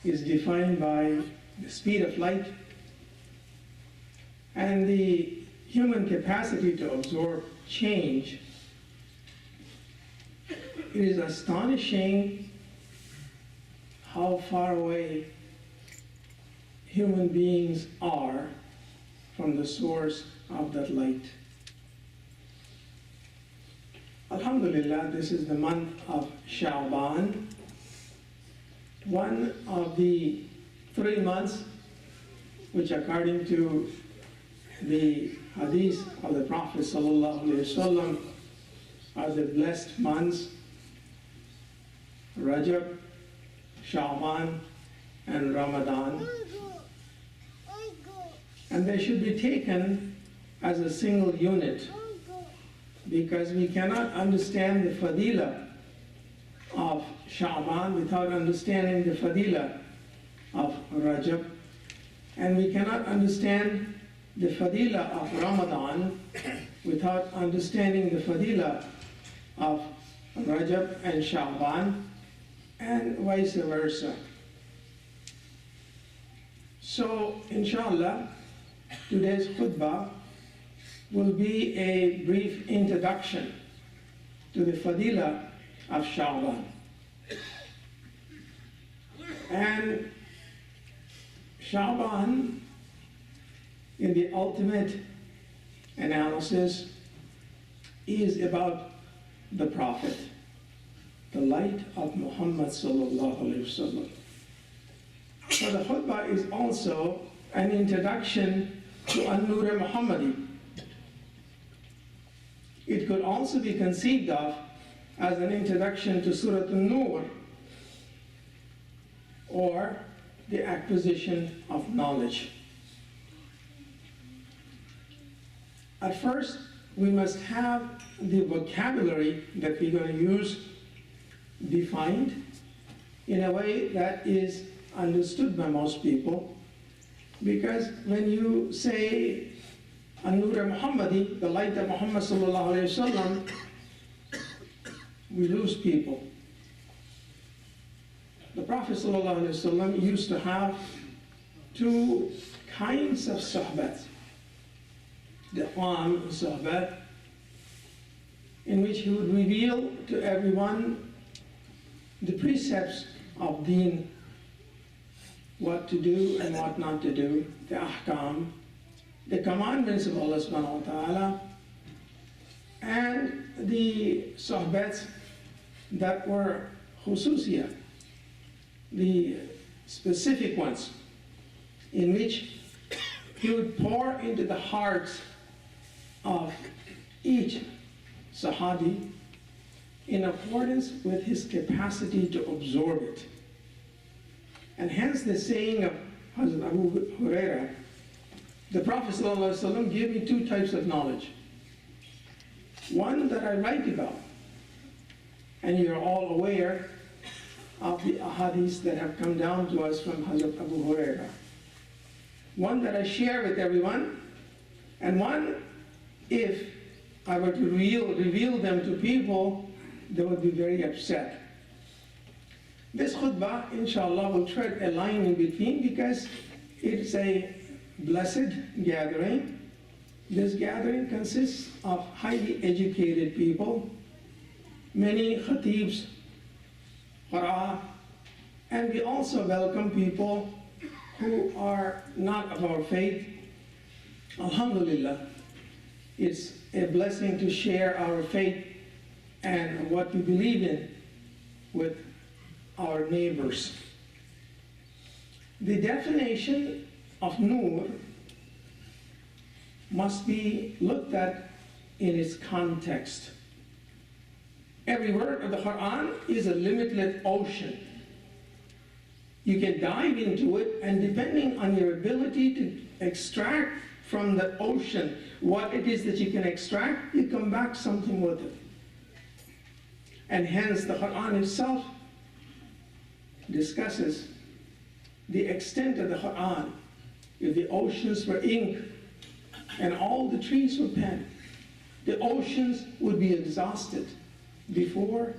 is defined by the speed of light and the human capacity to absorb change. It is astonishing how far away human beings are from the source of that light. Alhamdulillah, this is the month of Sha'ban, one of the 3 months which, according to the hadith of the Prophet ﷺ, are the blessed months: Rajab, Sha'ban, and Ramadan. And they should be taken as a single unit, because we cannot understand the Fazela of Sha'ban without understanding the Fazela of Rajab, and we cannot understand the Fazela of Ramadan without understanding the Fazela of Rajab and Sha'ban, and vice versa. So, inshallah, today's khutbah will be a brief introduction to the Fazela of Sha'ban. And Sha'ban, in the ultimate analysis, is about the Prophet, the light of Muhammad sallallahu alaihi wasallam. So the khutbah is also an introduction to An-Nur Muhammadi. It could also be conceived of as an introduction to Surah An-Nur, or the acquisition of knowledge. At first, we must have the vocabulary that we're going to use defined in a way that is understood by most people, because when you say An-Nur Muhammadi, the light of Muhammad sallallahu alaihi wasallam, we lose people. The Prophet sallallahu alaihi wasallam used to have 2 kinds of sohbat. The Am sohbat, in which he would reveal to everyone the precepts of deen, what to do and what not to do, the ahkam, the commandments of Allah subhanahu wa ta'ala, and the sohbats that were khususiyah, the specific ones, in which he would pour into the hearts of each Sahabi in accordance with his capacity to absorb it. And hence the saying of Hazrat Abu Hurairah, the Prophet ﷺ gave me 2 types of knowledge. One that I write about, and you're all aware of the ahadith that have come down to us from Hazrat Abu Hurairah. One that I share with everyone, and one, if I were to reveal them to people, they would be very upset. This khutbah, inshallah, will tread a line in between, because it's a blessed gathering. This gathering consists of highly educated people, many khatibs, qara, and we also welcome people who are not of our faith. Alhamdulillah, it's a blessing to share our faith and what we believe in with our neighbors. The definition of nur must be looked at in its context. Every word of the Quran is a limitless ocean. You can dive into it, and depending on your ability to extract from the ocean what it is that you can extract, you come back something with it. And hence the Quran itself discusses the extent of the Quran. If the oceans were ink and all the trees were pen, the oceans would be exhausted before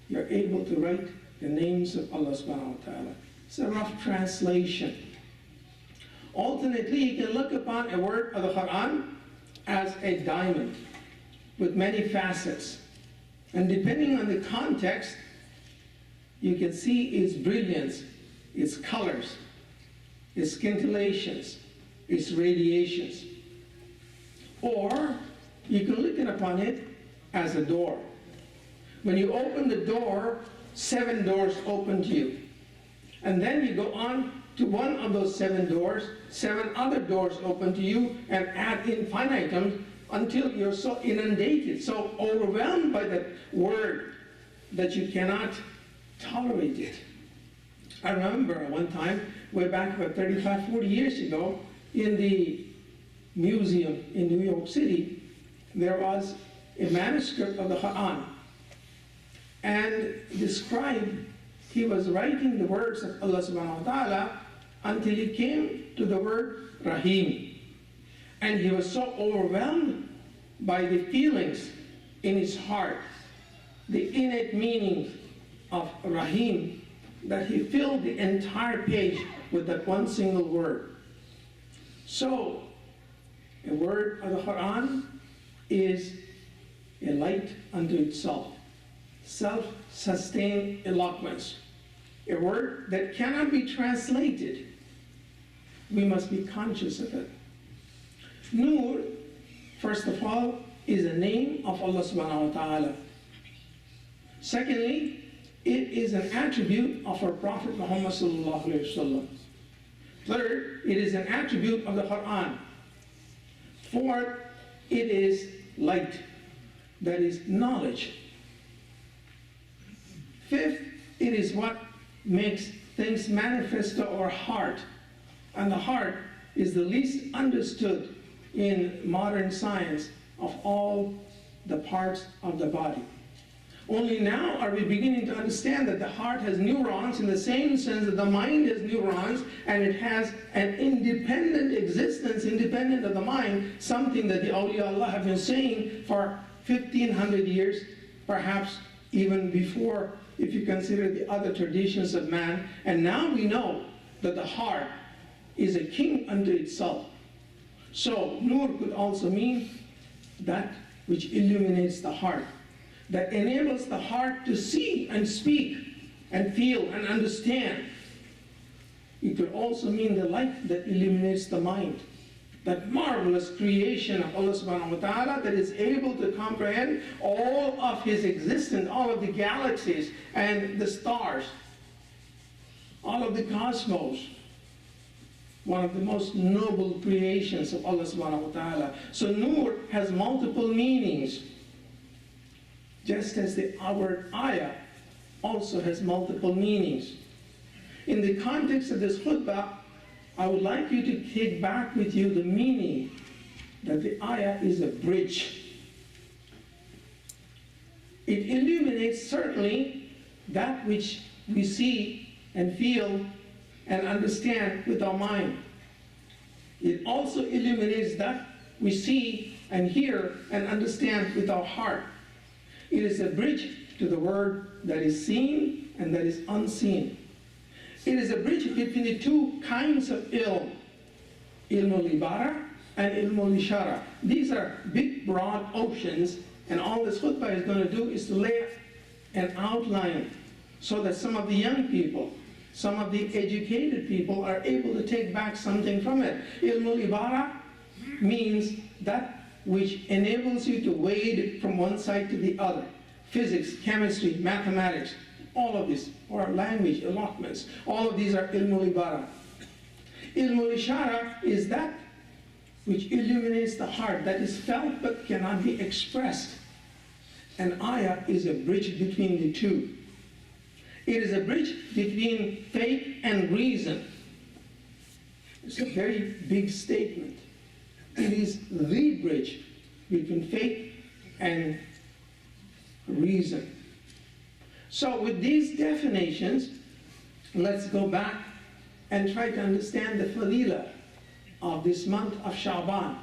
you're able to write the names of Allah subhanahu wa ta'ala. It's a rough translation. Alternately, you can look upon a word of the Quran as a diamond with many facets. And depending on the context, you can see its brilliance, its colors, its scintillations, its radiations. Or you can look upon it as a door. When you open the door, 7 doors open to you. And then you go on to one of those 7 doors, 7 other doors open to you, and ad infinitum until you're so inundated, so overwhelmed by that word that you cannot tolerate it. I remember one time, way back about 35, 40 years ago, in the museum in New York City, there was a manuscript of the Quran. And the scribe, he was writing the words of Allah subhanahu wa ta'ala until he came to the word Rahim. And he was so overwhelmed by the feelings in his heart, the innate meaning of Rahim, that he filled the entire page with that one single word. So, a word of the Quran is a light unto itself, self-sustained eloquence, a word that cannot be translated. We must be conscious of it. Nur, first of all, is a name of Allah subhanahu wa ta'ala. Secondly, it is an attribute of our Prophet Muhammad sallallahu alayhi wa sallam. Third, it is an attribute of the Quran. Fourth, it is light, that is knowledge. Fifth, it is what makes things manifest to our heart. And the heart is the least understood in modern science of all the parts of the body. Only now are we beginning to understand that the heart has neurons in the same sense that the mind has neurons, and it has an independent existence, independent of the mind, something that the awliya Allah have been saying for 1500 years, perhaps even before, if you consider the other traditions of man. And now we know that the heart is a king unto itself. So, Nur could also mean that which illuminates the heart, that enables the heart to see and speak and feel and understand. It could also mean the light that illuminates the mind, that marvelous creation of Allah subhanahu wa ta'ala that is able to comprehend all of His existence, all of the galaxies and the stars, all of the cosmos. One of the most noble creations of Allah subhanahu wa ta'ala. So Nur has multiple meanings, just as the word ayah also has multiple meanings. In the context of this khutbah, I would like you to take back with you the meaning that the ayah is a bridge. It illuminates certainly that which we see and feel and understand with our mind. It also illuminates that we see and hear and understand with our heart. It is a bridge to the word that is seen and that is unseen. It is a bridge between the two kinds of ilm, ilmul ibara and ilmul ishara. These are big, broad oceans, and all this khutbah is going to do is to lay an outline so that some of the young people, some of the educated people are able to take back something from it. Ilmul ibara means that which enables you to wade from one side to the other. Physics, chemistry, mathematics, all of this, or language, eloquence, all of these are ilmul ibara. Ilmul ishara is that which illuminates the heart, that is felt but cannot be expressed. And ayah is a bridge between the two. It is a bridge between faith and reason. It's a very big statement. It is the bridge between faith and reason. So with these definitions, let's go back and try to understand the Fazela of this month of Sha'ban,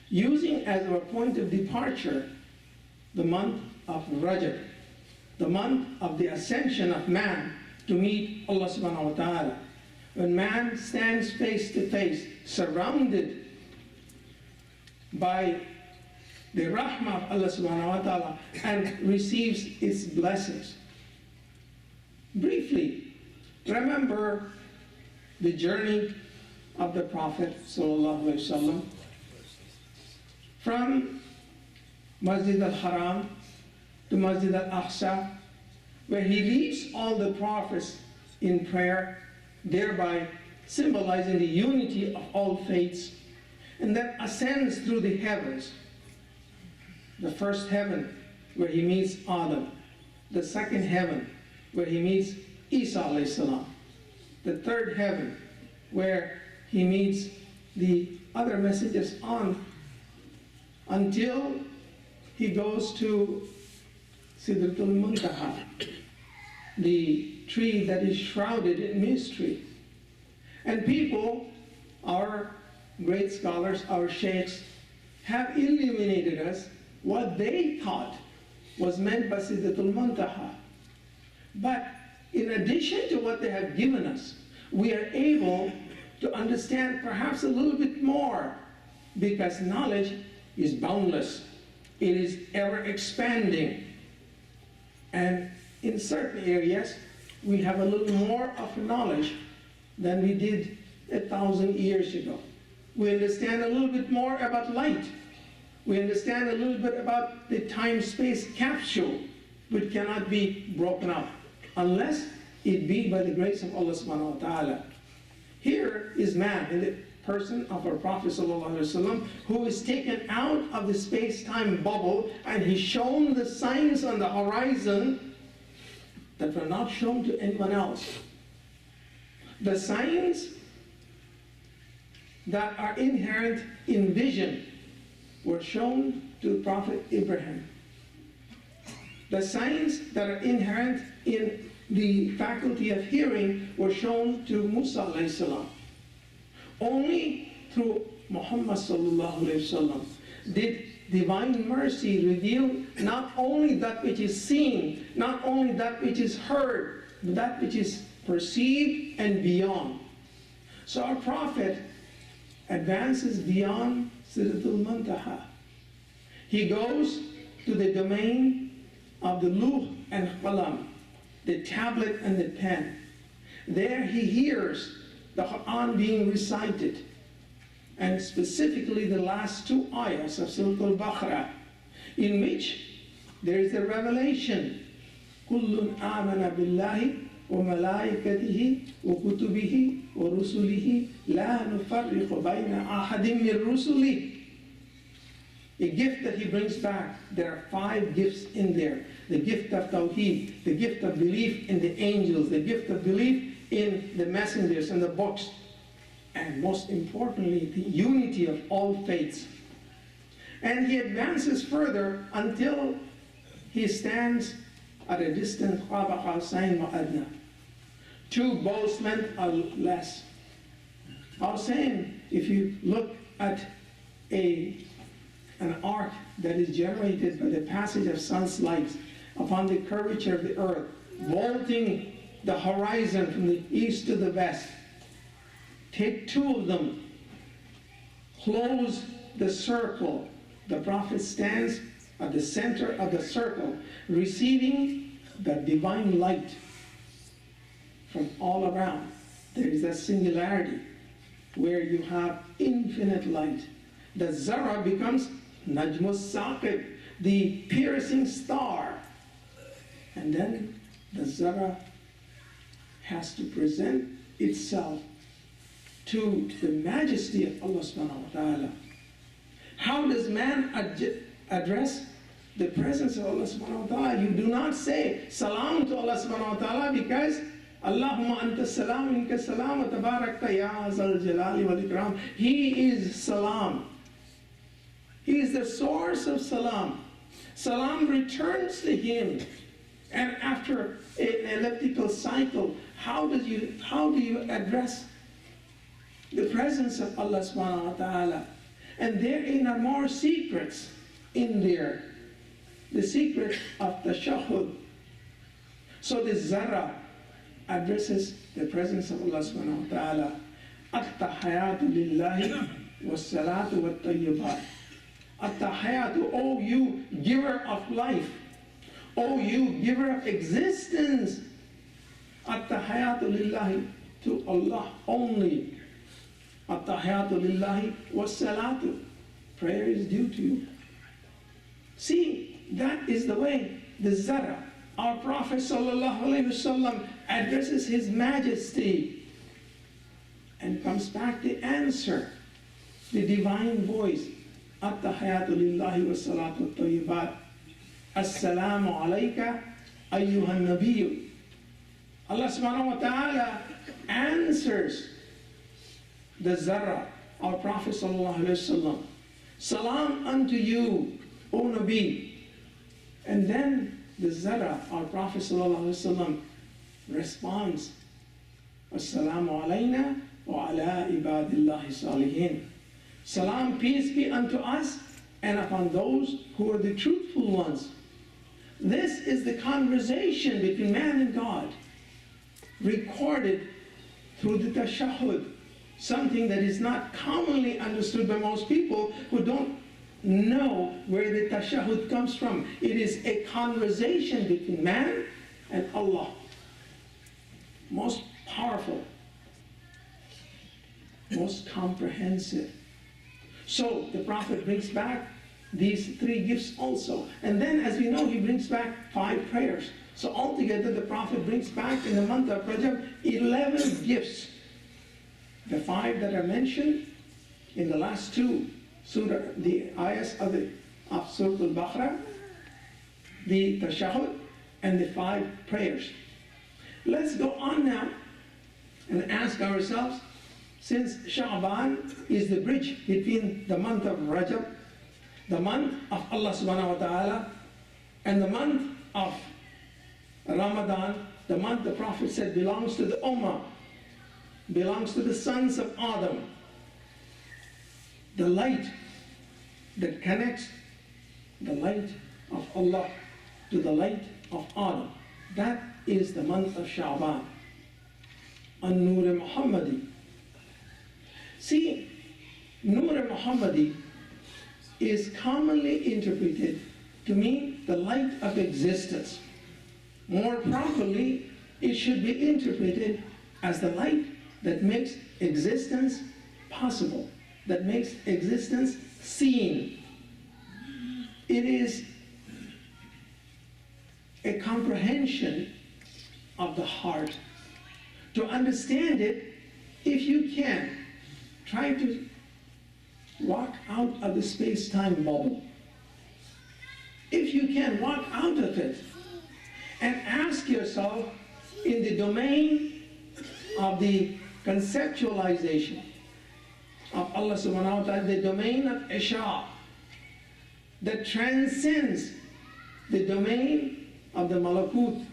using as our point of departure the month of Rajab, the month of the ascension of man to meet Allah subhanahu wa ta'ala. When man stands face to face, surrounded by the rahmah of Allah subhanahu wa ta'ala and receives its blessings. Briefly, remember the journey of the Prophet sallallahu alaihi wasallam from Masjid al-Haram to Masjid al-Aqsa, where he leads all the prophets in prayer, thereby symbolizing the unity of all faiths, and then ascends through the heavens. The first heaven, where he meets Adam. The second heaven, where he meets Isa alayhi salam. The third heaven, where he meets the other messengers on, until he goes to Sidratul Muntaha, the tree that is shrouded in mystery. And people, our great scholars, our sheikhs, have illuminated us what they thought was meant by Sidratul Muntaha. But in addition to what they have given us, we are able to understand perhaps a little bit more, because knowledge is boundless. It is ever expanding. And in certain areas, we have a little more of knowledge than we did 1,000 years ago. We understand a little bit more about light. We understand a little bit about the time-space capsule, which cannot be broken up unless it be by the grace of Allah subhanahu wa ta'ala. Here is man in the person of our Prophet sallallahu alaihi wasallam, who is taken out of the space-time bubble, and he's shown the signs on the horizon that were not shown to anyone else. The signs that are inherent in vision were shown to the Prophet Ibrahim. The signs that are inherent in the faculty of hearing were shown to Musa alayhi salam. Only through Muhammad sallallahu alayhi wasallam did divine mercy reveal not only that which is seen, not only that which is heard, but that which is perceived and beyond. So our Prophet advances beyond Sidratul Muntaha. He goes to the domain of the Luh and Qalam, the tablet and the pen. There he hears the Quran being recited, and specifically the last two ayahs of Surah Al-Baqarah, in which there is a revelation. Kullun amana billahi wa malaikatihi wa kutubihi wa rusulihi la nufarriqu bayna ahadim min rusuli. A gift that he brings back. There are 5 gifts in there. The gift of Tawheed, the gift of belief in the angels, the gift of belief in the messengers and the books, and most importantly, the unity of all faiths. And he advances further until he stands at a distance, Qaba Qawsayn wa Adna. 2 bows' length or less. I was saying, if you look at an arc that is generated by the passage of sun's light upon the curvature of the earth, vaulting the horizon from the east to the west, take 2 of them, close the circle. The Prophet stands at the center of the circle, receiving the divine light from all around. There is a singularity where you have infinite light. The Zara becomes Najmus Saqib, the piercing star. And then the Zara has to present itself to the majesty of Allah subhanahu wa ta'ala. How does man address the presence of Allah subhanahu wa ta'ala? You do not say salam to Allah subhanahu wa ta'ala, because Allahumma anta salam minka salam wa tabarakta ya zal jalali wal ikram. He is salam. He is the source of salam. Salam returns to him. And after an elliptical cycle, how do you address the presence of Allah subhanahu wa ta'ala? And therein are more secrets in there. The secret of tashahhud. So the zara addresses the presence of Allah subhanahu wa ta'ala. At-tahayatu lillahi was-salatu wat-tayyibat. At-tahayatu, O you giver of life, O you giver of existence. At-tahayatu lillahi, to Allah only. At-tahayatu lillahi was-salatu, prayer is due to you. See, that is the way the Zara, our Prophet sallallahu alaihi wasallam, addresses His Majesty and comes back the answer, the divine voice. At-tahayatu lillahi was-salatu wat-tayyibat. Assalamu alayka ayyuhan nabiyyu. Allah subhanahu wa ta'ala answers the Zara, our Prophet sallallahu alaihi wasallam. Salam unto you, O Nabi. And then the Zara, our Prophet sallallahu alaihi wasallam, responds, Assalamu alayna wa ala ibadillahi salihin. Salam, peace be unto us and upon those who are the truthful ones. This is the conversation between man and God, recorded through the tashahhud, something that is not commonly understood by most people who don't know where the tashahhud comes from. It is a conversation between man and Allah. Most powerful, most comprehensive. So the Prophet brings back these three gifts also. And then, as we know, he brings back 5 prayers. So altogether, the Prophet brings back in the month of Rajab 11 gifts. The 5 that are mentioned in the last 2 surah, the ayahs of Surah Al-Baqarah, the tashahhud, and the 5 prayers. Let's go on now and ask ourselves, since Sha'ban is the bridge between the month of Rajab, the month of Allah subhanahu wa ta'ala, and the month of Ramadan, the month the Prophet said belongs to the Ummah, belongs to the sons of Adam, the light that connects the light of Allah to the light of Adam. That is the month of Sha'ban, An-Nur Muhammadi. See, Nur Muhammadi is commonly interpreted to mean the light of existence. More properly, it should be interpreted as the light that makes existence possible, that makes existence seen. It is a comprehension of the heart. To understand it, if you can, try to walk out of the space-time bubble. If you can, walk out of it and ask yourself, in the domain of the conceptualization of Allah subhanahu wa ta'ala, the domain of Isha, that transcends the domain of the Malakut,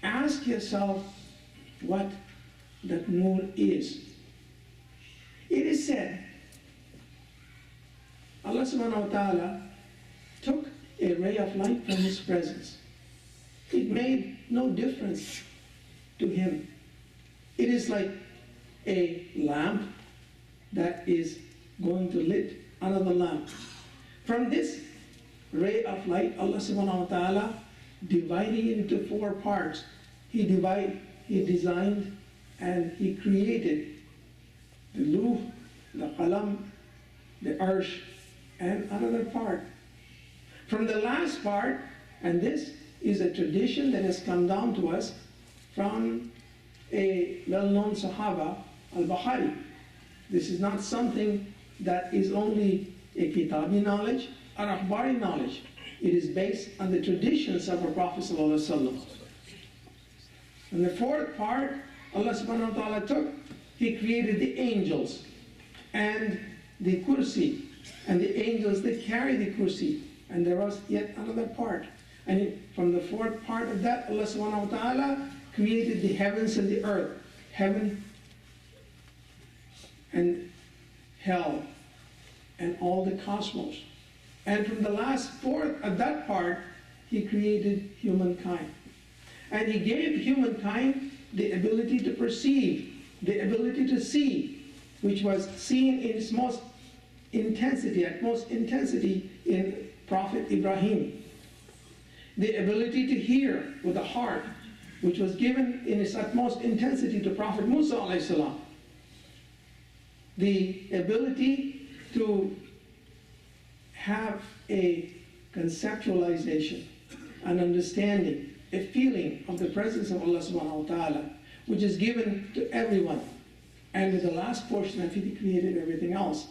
ask yourself what that Nur is. It is said, Allah subhanahu wa ta'ala took a ray of light from His presence. It made no difference to Him. It is like a lamp that is going to lit another lamp. From this ray of light, Allah subhanahu wa ta'ala dividing it into 4 parts. He designed and He created the Luh, the Qalam, the Arsh, and another part. From the last part, and this is a tradition that has come down to us from a well-known Sahaba, Al-Bahari. This is not something that is only a Kitabi knowledge or Akhbari knowledge. It is based on the traditions of our Prophet ﷺ. And the 4th part, Allah subhanahu wa ta'ala took, He created the angels and the kursi, and the angels that carry the kursi. And there was yet another part. And from the 4th part of that, Allah subhanahu wa ta'ala created the heavens and the earth, heaven and hell, and all the cosmos. And from the last 4th of that part, He created humankind. And He gave humankind the ability to perceive, the ability to see, which was seen in its most intensity, in Prophet Ibrahim. The ability to hear with the heart, which was given in its utmost intensity to Prophet Musa alayhi salam. The ability to have a conceptualization, an understanding, a feeling of the presence of Allah subhanahu wa ta'ala, which is given to everyone. And with the last portion of it, He created everything else.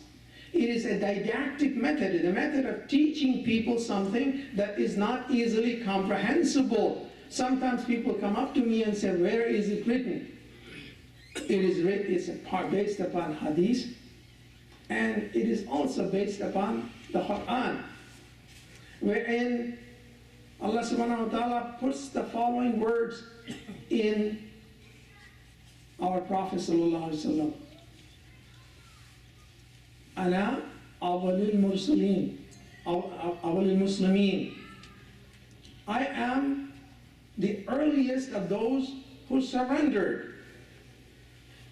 It is a didactic method, a method of teaching people something that is not easily comprehensible. Sometimes people come up to me and say, where is it written? It is written, it's based upon hadith, and it is also based upon the Quran, wherein Allah subhanahu wa ta'ala puts the following words in our Prophet sallallahu alaihi wasallam. Ana awwalul mursalin, awwalul muslimin. I am the earliest of those who surrendered.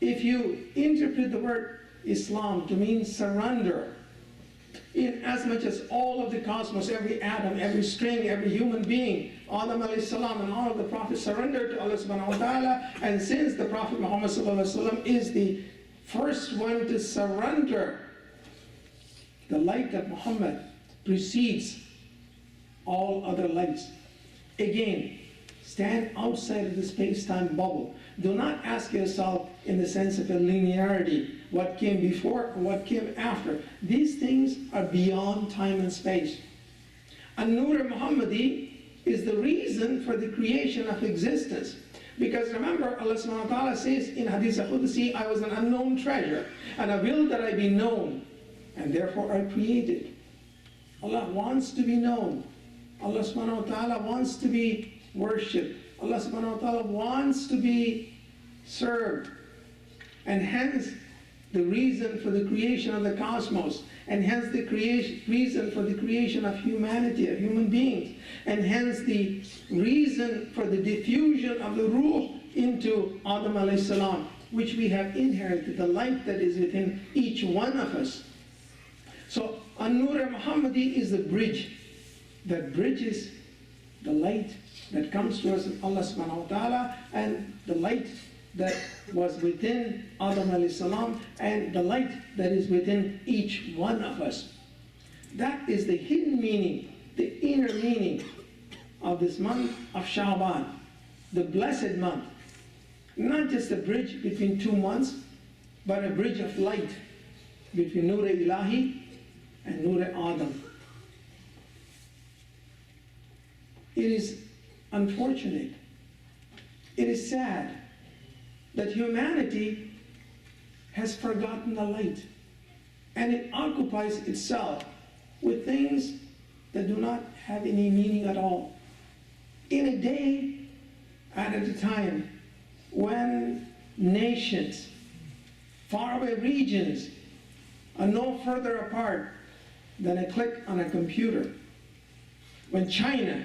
If you interpret the word Islam to mean surrender, in as much as all of the cosmos, every atom, every string, every human being, Adam alayhi salam and all of the prophets surrendered to Allah subhanahu wa ta'ala, and since the Prophet Muhammad sallallahu alaihi wasallam is the first one to surrender, the light of Muhammad precedes all other lights. Again, stand outside of the space-time bubble. Do not ask yourself in the sense of a linearity, what came before and what came after. These things are beyond time and space. An-Nur Muhammadi is the reason for the creation of existence. Because remember, Allah subhanahu wa ta'ala says in Hadith al-Qudsi, I was an unknown treasure, and I will that I be known, and therefore I created. Allah wants to be known. Allah subhanahu wa ta'ala wants to be worshipped. Allah subhanahu wa ta'ala wants to be served. And hence the reason for the creation of the cosmos, and hence the reason for the creation of humanity, of human beings, and hence the reason for the diffusion of the ruh into Adam alayhi salam, which we have inherited, the light that is within each one of us. So An-Nur Muhammadi is the bridge that bridges the light that comes to us from Allah subhanahu wa ta'ala, and the light that was within Adam alayhi salam, and the light that is within each one of us. That is the hidden meaning, the inner meaning of this month of Sha'ban, the blessed month. Not just a bridge between two months, but a bridge of light between Nur Ilahi and Nur Adam. It is unfortunate, it is sad that humanity has forgotten the light, and it occupies itself with things that do not have any meaning at all. In a day and at a time when nations, faraway regions, are no further apart than a click on a computer, when China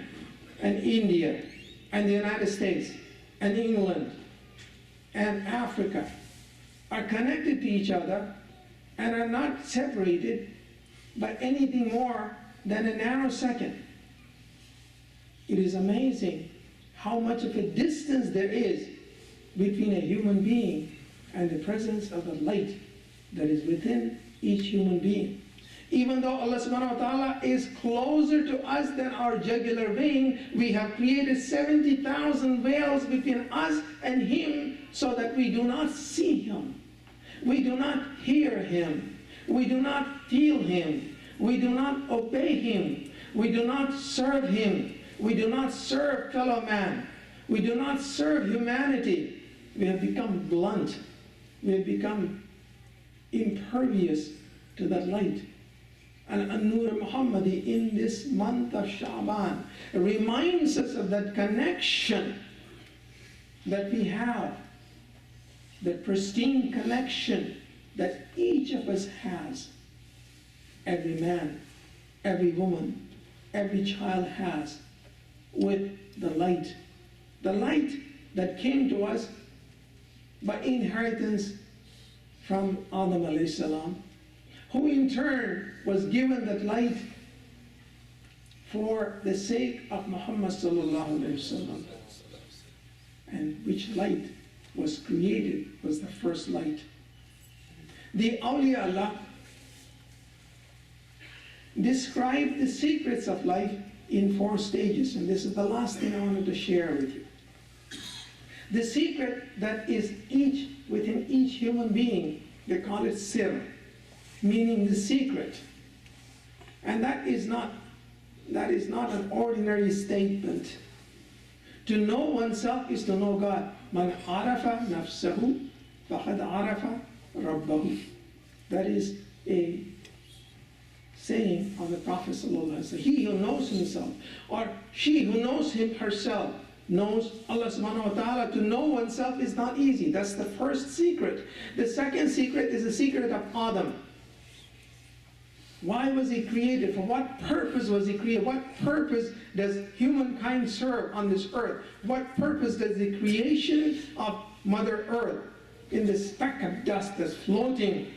and India and the United States and England and Africa are connected to each other and are not separated by anything more than a nanosecond. It is amazing how much of a distance there is between a human being and the presence of the light that is within each human being. Even though Allah subhanahu wa ta'ala is closer to us than our jugular vein, we have created 70,000 veils between us and Him so that we do not see Him. We do not hear Him. We do not feel Him. We do not obey Him. We do not serve Him. We do not serve fellow man. We do not serve humanity. We have become blunt. We have become impervious to that light. And An-Nur Muhammadi in this month of Sha'ban reminds us of that connection that we have, that pristine connection that each of us has. Every man, every woman, every child has with the light The light that came to us by inheritance from Adam alayhi salam, who in turn was given that light for the sake of Muhammad sallallahu alayhi wasallam, and which light was created was the first light. The awliya Allah describe the secrets of life in 4 stages, and this is the last thing I wanted to share with you. The secret that is within each human being, they call it sir, meaning the secret. And that is not an ordinary statement. To know oneself is to know God. Man arafa nafsahu faqad arafa rabbahu. That is a saying of the Prophet ﷺ. He who knows himself, or she who knows him herself, knows Allah subhanahu wa ta'ala. To know oneself is not easy. That's the first secret. The second secret is the secret of Adam. Why was he created? For what purpose was he created? What purpose does humankind serve on this earth? What purpose does the creation of Mother Earth in the speck of dust that's floating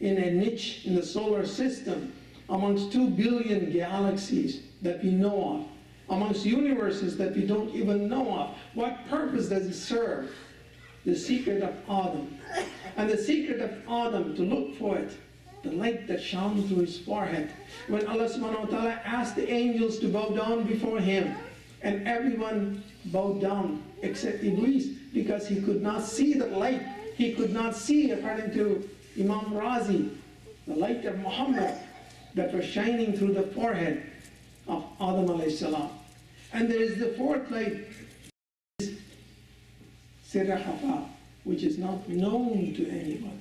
in a niche in the solar system amongst 2 billion galaxies that we know of, amongst universes that we don't even know of? What purpose does it serve? The secret of Adam. And the secret of Adam, to look for it, the light that shone through his forehead. When Allah subhanahu wa ta'ala asked the angels to bow down before him, and everyone bowed down except Iblis, because he could not see the light. He could not see, according to Imam Razi, the light of Muhammad that was shining through the forehead of Adam alayhi salam. And there is the 4th light, Sirra Khafa, which is not known to anyone.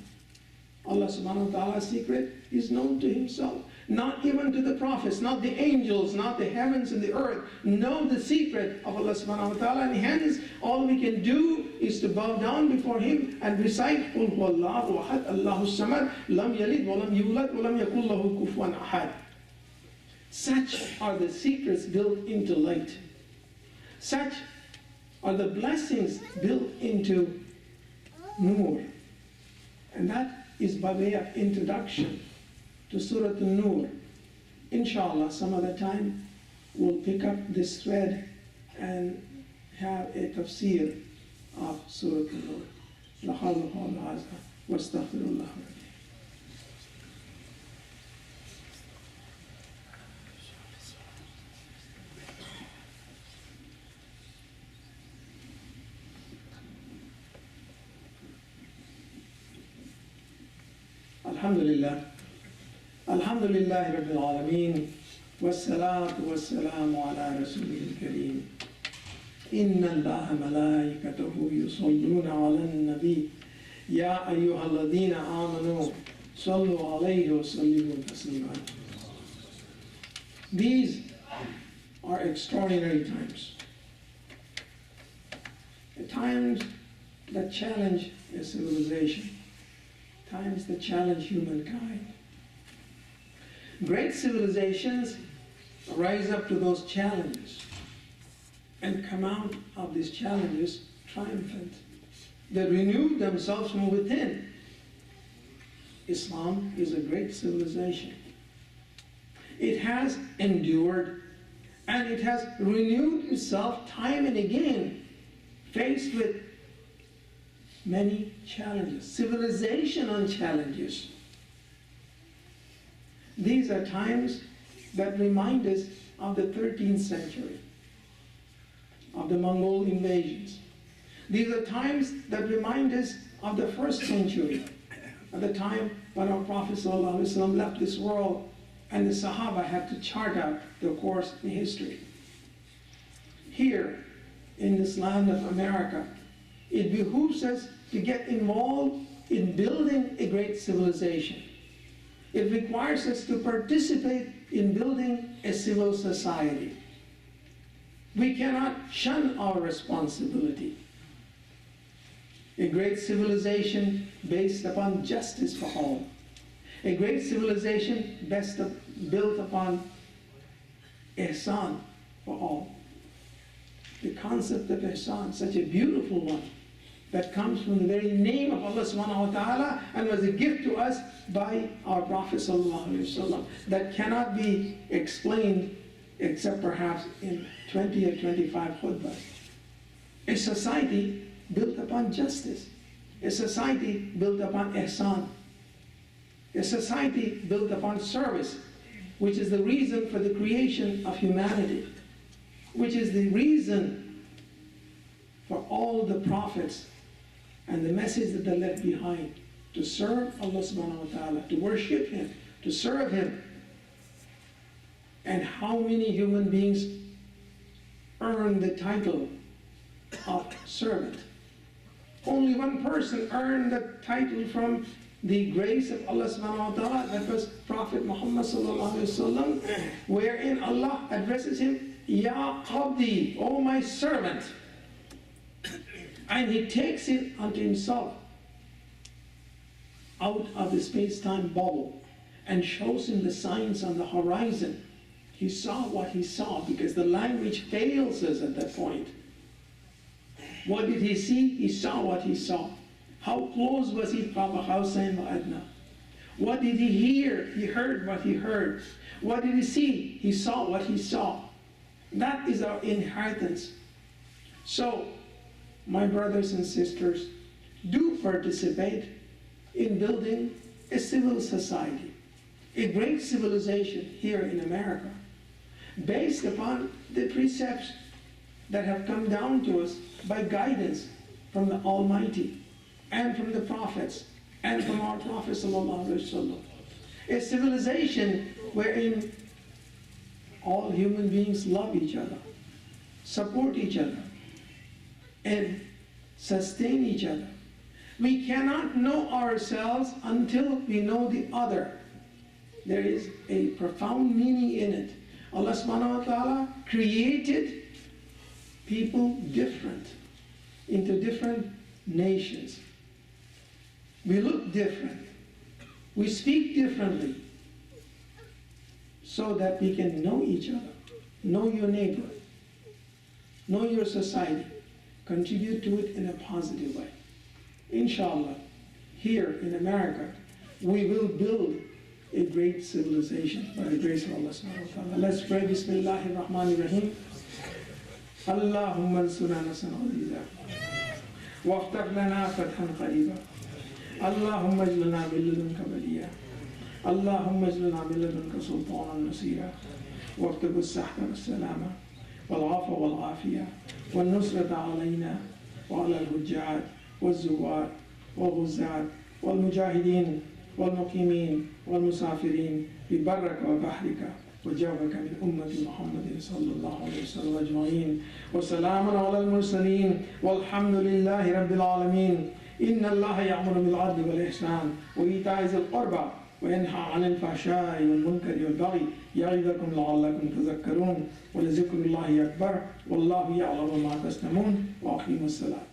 Allah subhanahu wa ta'ala's secret is known to himself. Not even to the prophets, not the angels, not the heavens and the earth know the secret of Allah subhanahu wa ta'ala. And hence, all we can do is to bow down before him and recite Qul huwallahu ahad, Allahu samad, lam yalid wa lam yulad wa lam yakul lahu kufuwan ahad. Such are the secrets built into light. Such are the blessings built into Nur. And that is by way of introduction to Surah An-Nur. Inshallah, some other time we'll pick up this thread and have a tafsir of Surah An-Nur. La hawla wa la quwwata wa astaghfirullah. Alhamdulillah. Alhamdulillah Rabbil Alameen. Wassalatu wassalamu ala Rasulihil Kareem. Inna Allaha malaikatahu yusalluna ala nabi. Ya ayyuhalladhina amanu. Sallu alayhi wa sallimu taslima. These are extraordinary times. Times that challenge a civilization. Times that challenge humankind. Great civilizations rise up to those challenges and come out of these challenges triumphant. They renew themselves from within. Islam is a great civilization. It has endured and it has renewed itself time and again, faced with many challenges, civilizational challenges. These are times that remind us of the 13th century, of the Mongol invasions. These are times that remind us of the 1st century, at the time when our Prophet ﷺ left this world and the Sahaba had to chart out their course in history. Here, in this land of America, it behooves us to get involved in building a great civilization. It requires us to participate in building a civil society. We cannot shun our responsibility. A great civilization based upon justice for all. A great civilization built upon ihsan for all. the concept of ihsan, such a beautiful one, that comes from the very name of Allah subhanahu wa ta'ala and was a gift to us by our Prophet sallallahu alaihi wasallam, that cannot be explained except perhaps in 20 or 25 khutbahs. A society built upon justice, a society built upon ihsan, a society built upon service, which is the reason for the creation of humanity, which is the reason for all the prophets and the message that they left behind, to serve Allah subhanahu wa ta'ala, to worship Him, to serve Him. And how many human beings earn the title of servant? Only one person earned the title from the grace of Allah subhanahu wa ta'ala, that was Prophet Muhammad sallallahu alaihi wasallam, wherein Allah addresses him, Ya Abdi, O my servant. And he takes it unto himself out of the space-time bubble and shows him the signs on the horizon. He saw what he saw, because the language fails us at that point. What did he see? He saw what he saw. How close was he? What did he hear? He heard what he heard. What did he see? He saw what he saw. That is our inheritance. So, my brothers and sisters, do participate in building a civil society, a great civilization here in America, based upon the precepts that have come down to us by guidance from the Almighty and from the prophets and from our Prophet sallallahu alaihi wasallam. A civilization wherein all human beings love each other, support each other, and sustain each other. We cannot know ourselves until we know the other. There is a profound meaning in it. Allah subhanahu wa ta'ala created people different, into different nations. We look different. We speak differently, so that we can know each other, know your neighbor, know your society, contribute to it in a positive way. Inshallah, here in America, we will build a great civilization by the grace of Allah subhanahu wa ta'ala. Let's pray. Bismillahir Rahmanir Rahim. Allahumma ansurna nasran aziza waftah lana fathan qariba. Allahumma ij'alna min ladunka waliya. Allahumma ij'alna min ladunka sultanan nasira. Waftah as-sahta was-salama wal-'afwa wal-'afiya wal-nusrata 'alayna wa 'ala al-hujjat wal-zuwar wal-ghuzzat wal-mujahidin والمقيمين والمسافرين ببرك وبحرك وجوك من أمة محمد صلى الله عليه وسلم أجمعين وسلام على المرسلين والحمد لله رب العالمين إن الله يأمر بالعدل والإحسان وإيتاء ذي القربى وينهى عن الفحشاء والمنكر والبغي يعظكم لعلكم تذكرون ولذكر الله أكبر والله يعلم ما تصنعون وأقيموا الصلاة